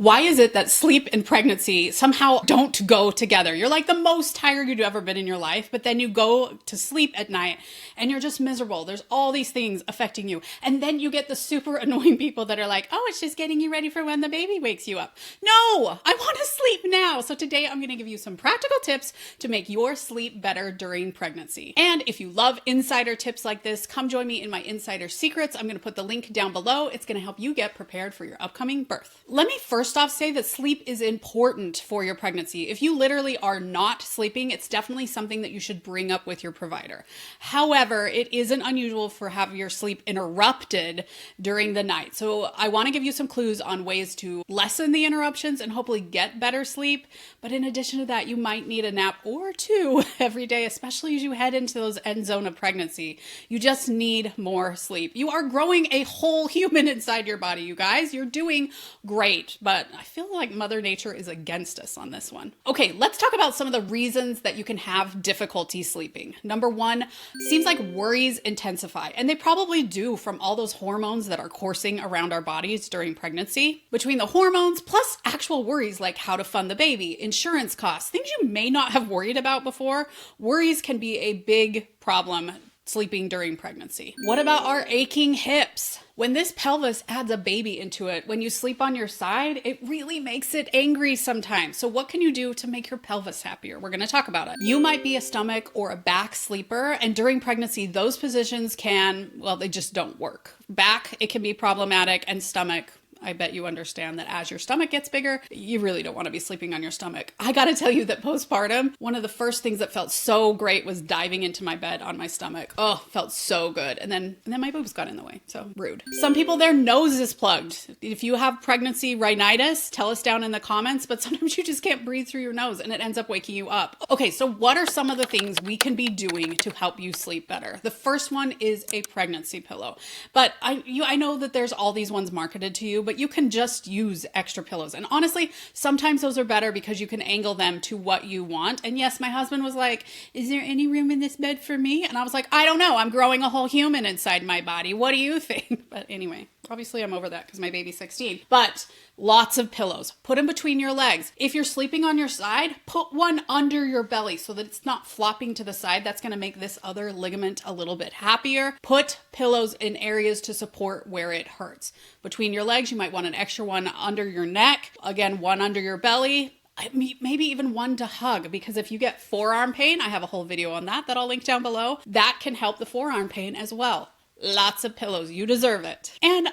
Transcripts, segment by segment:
Why is it that sleep and pregnancy somehow don't go together? You're like the most tired you've ever been in your life, but then you go to sleep at night and you're just miserable. There's all these things affecting you. And then you get the super annoying people that are like, oh, it's just getting you ready for when the baby wakes you up. No, I want to sleep now. So today I'm going to give you some practical tips to make your sleep better during pregnancy. And if you love insider tips like this, come join me in my Insider Secrets. I'm going to put the link down below. It's going to help you get prepared for your upcoming birth. Let me first off say that sleep is important for your pregnancy. If you literally are not sleeping, it's definitely something that you should bring up with your provider. However, it isn't unusual for having your sleep interrupted during the night. So I want to give you some clues on ways to lessen the interruptions and hopefully get better sleep. But in addition to that, you might need a nap or two every day, especially as you head into those end zone of pregnancy. You just need more sleep. You are growing a whole human inside your body, you guys. You're doing great, but I feel like Mother Nature is against us on this one. Okay, let's talk about some of the reasons that you can have difficulty sleeping. Number one, seems like worries intensify, and they probably do from all those hormones that are coursing around our bodies during pregnancy. Between the hormones plus actual worries like how to fund the baby, insurance costs, things you may not have worried about before, worries can be a big problem sleeping during pregnancy. What about our aching hips? When this pelvis adds a baby into it, when you sleep on your side, it really makes it angry sometimes. So what can you do to make your pelvis happier? We're going to talk about it. You might be a stomach or a back sleeper, and during pregnancy, those positions they just don't work. Back, it can be problematic, and stomach, I bet you understand that as your stomach gets bigger, you really don't want to be sleeping on your stomach. I got to tell you that postpartum, one of the first things that felt so great was diving into my bed on my stomach. Oh, felt so good. And then my boobs got in the way. So rude. Some people, their nose is plugged. If you have pregnancy rhinitis, tell us down in the comments, but sometimes you just can't breathe through your nose and it ends up waking you up. Okay, so what are some of the things we can be doing to help you sleep better? The first one is a pregnancy pillow. But I know that there's all these ones marketed to you, but you can just use extra pillows. And honestly, sometimes those are better because you can angle them to what you want. And yes, my husband was like, is there any room in this bed for me? And I was like, I don't know. I'm growing a whole human inside my body. What do you think? But anyway, obviously I'm over that because my baby's 16. But lots of pillows. Put them between your legs. If you're sleeping on your side, put one under your belly so that it's not flopping to the side. That's going to make this other ligament a little bit happier. Put pillows in areas to support where it hurts. Between your legs, you might want an extra one under your neck. Again, one under your belly. Maybe even one to hug, because if you get forearm pain, I have a whole video on that I'll link down below. That can help the forearm pain as well. Lots of pillows. You deserve it. And,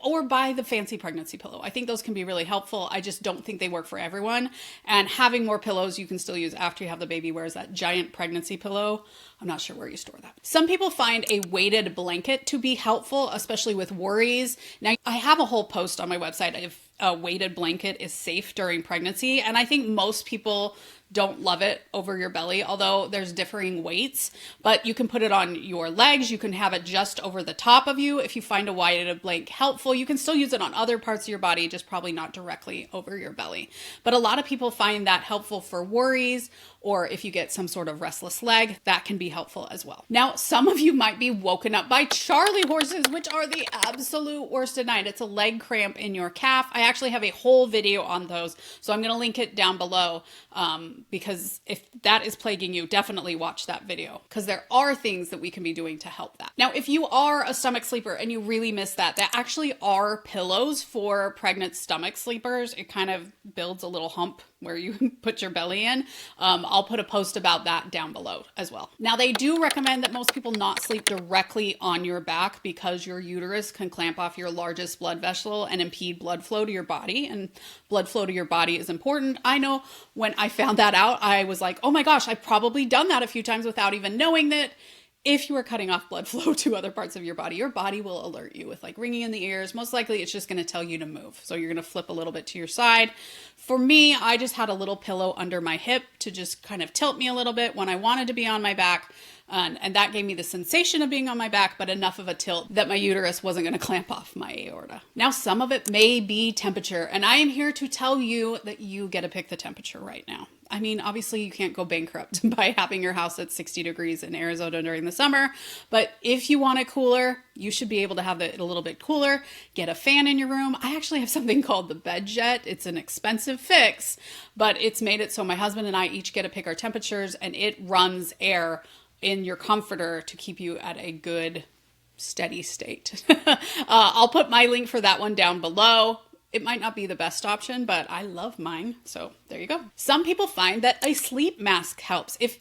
or buy the fancy pregnancy pillow. I think those can be really helpful. I just don't think they work for everyone. And having more pillows you can still use after you have the baby, whereas that giant pregnancy pillow, I'm not sure where you store that. Some people find a weighted blanket to be helpful, especially with worries. Now, I have a whole post on my website if a weighted blanket is safe during pregnancy. And I think most people don't love it over your belly, although there's differing weights, but you can put it on your legs. You can have it just over the top of you. If you find a weighted blanket helpful, you can still use it on other parts of your body, just probably not directly over your belly. But a lot of people find that helpful for worries, or if you get some sort of restless leg, that can be helpful as well. Now, some of you might be woken up by Charley horses, which are the absolute worst at night. It's a leg cramp in your calf. I actually have a whole video on those, so I'm going to link it down below, because if that is plaguing you, definitely watch that video, because there are things that we can be doing to help that. Now, if you are a stomach sleeper and you really miss that, there actually are pillows for pregnant stomach sleepers. It kind of builds a little hump where you put your belly in. I'll put a post about that down below as well. Now, they do recommend that most people not sleep directly on your back because your uterus can clamp off your largest blood vessel and impede blood flow to your body. And blood flow to your body is important. I know when I found that out, I was like, oh my gosh, I've probably done that a few times without even knowing that. If you are cutting off blood flow to other parts of your body will alert you with like ringing in the ears. Most likely it's just going to tell you to move. So you're going to flip a little bit to your side. For me, I just had a little pillow under my hip to just kind of tilt me a little bit when I wanted to be on my back. And that gave me the sensation of being on my back, but enough of a tilt that my uterus wasn't going to clamp off my aorta. Now, some of it may be temperature, and I am here to tell you that you get to pick the temperature right now. I mean, obviously you can't go bankrupt by having your house at 60 degrees in Arizona during the summer, but if you want it cooler, you should be able to have it a little bit cooler. Get a fan in your room. I actually have something called the bed jet. It's an expensive fix, but it's made it so my husband and I each get to pick our temperatures, and it runs air in your comforter to keep you at a good steady state. I'll put my link for that one down below. It might not be the best option, but I love mine. So there you go. Some people find that a sleep mask helps. If,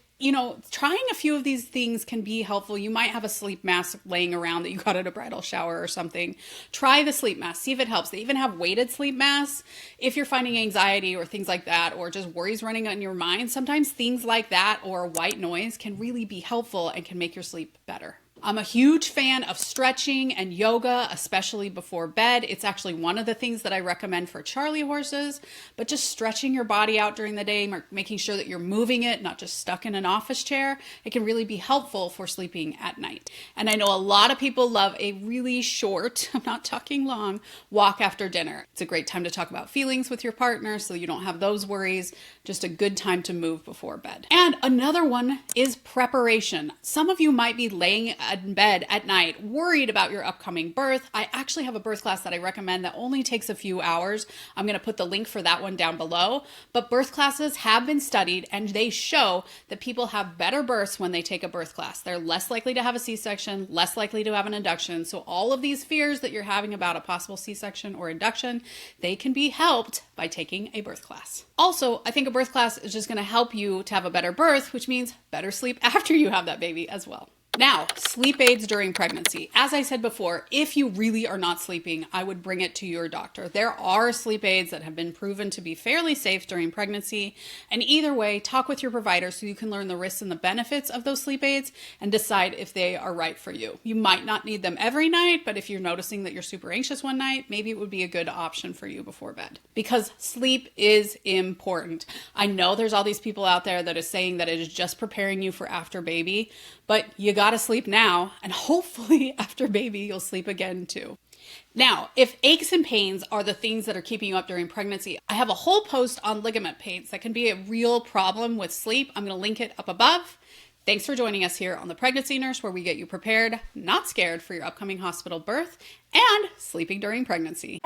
trying a few of these things can be helpful. You might have a sleep mask laying around that you got at a bridal shower or something. Try the sleep mask. See if it helps. They even have weighted sleep masks. If you're finding anxiety or things like that, or just worries running in your mind, sometimes things like that or white noise can really be helpful and can make your sleep better. I'm a huge fan of stretching and yoga, especially before bed. It's actually one of the things that I recommend for Charley horses, but just stretching your body out during the day, making sure that you're moving it, not just stuck in an office chair, it can really be helpful for sleeping at night. And I know a lot of people love a really short, I'm not talking long, walk after dinner. It's a great time to talk about feelings with your partner so you don't have those worries. Just a good time to move before bed. And another one is preparation. Some of you might be laying in bed at night worried about your upcoming birth. I actually have a birth class that I recommend that only takes a few hours. I'm going to put the link for that one down below. But birth classes have been studied, and they show that people have better births when they take a birth class. They're less likely to have a C-section, less likely to have an induction. So all of these fears that you're having about a possible C-section or induction, they can be helped by taking a birth class. Also, I think a birth class is just going to help you to have a better birth, which means better sleep after you have that baby as well. Now, sleep aids during pregnancy. As I said before, if you really are not sleeping, I would bring it to your doctor. There are sleep aids that have been proven to be fairly safe during pregnancy. And either way, talk with your provider so you can learn the risks and the benefits of those sleep aids and decide if they are right for you. You might not need them every night, but if you're noticing that you're super anxious one night, maybe it would be a good option for you before bed. Because sleep is important. I know there's all these people out there that are saying that it is just preparing you for after baby, but you gotta sleep now, and hopefully after baby you'll sleep again too. Now, if aches and pains are the things that are keeping you up during pregnancy, I have a whole post on ligament pains that can be a real problem with sleep. I'm going to link it up above. Thanks for joining us here on The Pregnancy Nurse, where we get you prepared, not scared for your upcoming hospital birth and sleeping during pregnancy.